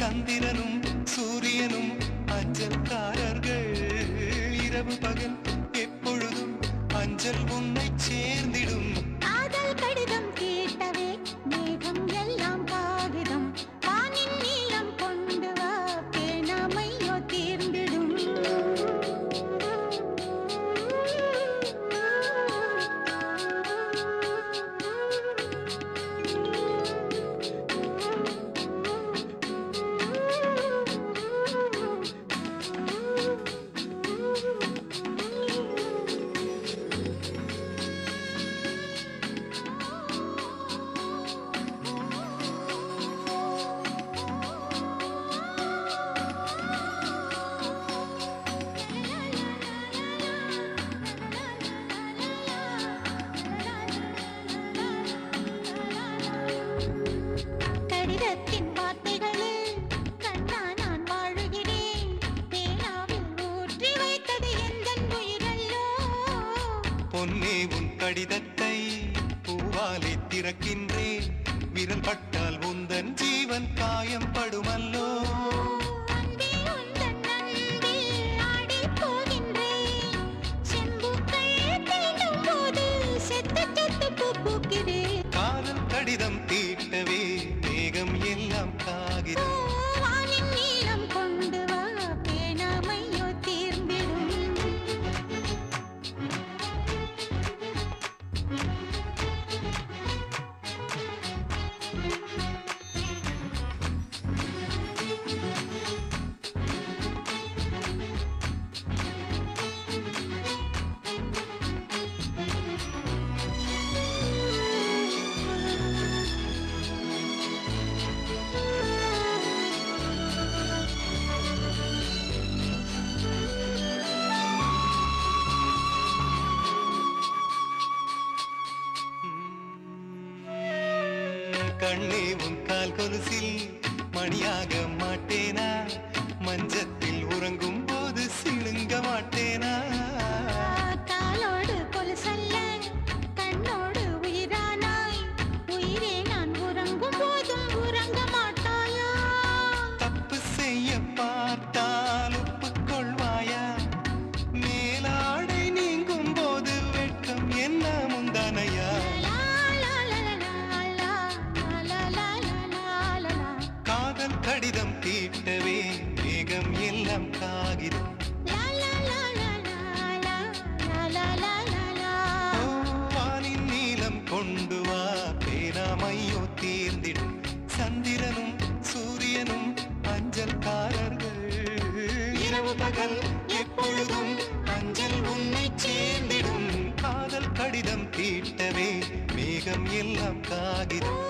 சந்திரனும் சூரியனும் அஞ்சல்காரர்கள். இரவு பகல் எப்பொழுதும் அஞ்சல் உன்னை சேர்ந்திடும். காதல் கடிதம் கேட்டவே மேகம் எல்லாம் காகிதம். வானின் நீளம் கொண்டு வா பேணாமையோ தீர்ந்திடும். கடிதத்தின் வார்த்தைகளில் கண்ணா நான் வாழுகிறேன். பேனாவில் ஊற்றி வைத்தது எந்தன் உயிரல்லோ. பொன்னே உன் கடிதத்தை பூவாலே திறக்கின்றேன். விரல் பட்டால் உந்தன் ஜீவன் காயம் படுமல்லோ. அன்பே உந்தன் அன்பில் ஆடிப் போகின்றேன். செம்புக்கள் தீண்டும் போது செத்து செத்து பூ பூக்கிறேன். காதல் கடிதம் தீட்டவே மேகம் எல்லாம் காகிதம். வானின் நீளம் கொண்டு வா பேணாமையோ தீர்ந்திடும். கண்ணே உன் கால் கொலுசில் மணியாக மாட்டேனா? மஞ்சத்தில் உறங்கும் போது சிணுங்க மாட்டேனா? காலோடு கொலுசல்ல கண்ணோடு உயிரானாய். உயிரே நான் உறங்கும் போதும் உறங்க மாட்டாயா? தப்பு செய்ய பார்த்தால் ஒப்புக்கொள்வாயா? மேலாடை நீங்கும் போது வெட்கம் என்ன முந்தானையா? காதல் கடிதம் தீட்டவே மேகம் எல்லாம் காகிதம். வானின் நீளம் கொண்டு வா பேணாமையோ தீர்ந்திடும். சந்திரனும் சூரியனும் அஞ்சல்காரர்கள். இரவு பகல் எப்பொழுதும் அஞ்சல் உன்னை சேர்ந்திடும். காதல் கடிதம் தீட்டவே மேகம் எல்லாம் காகிதம்.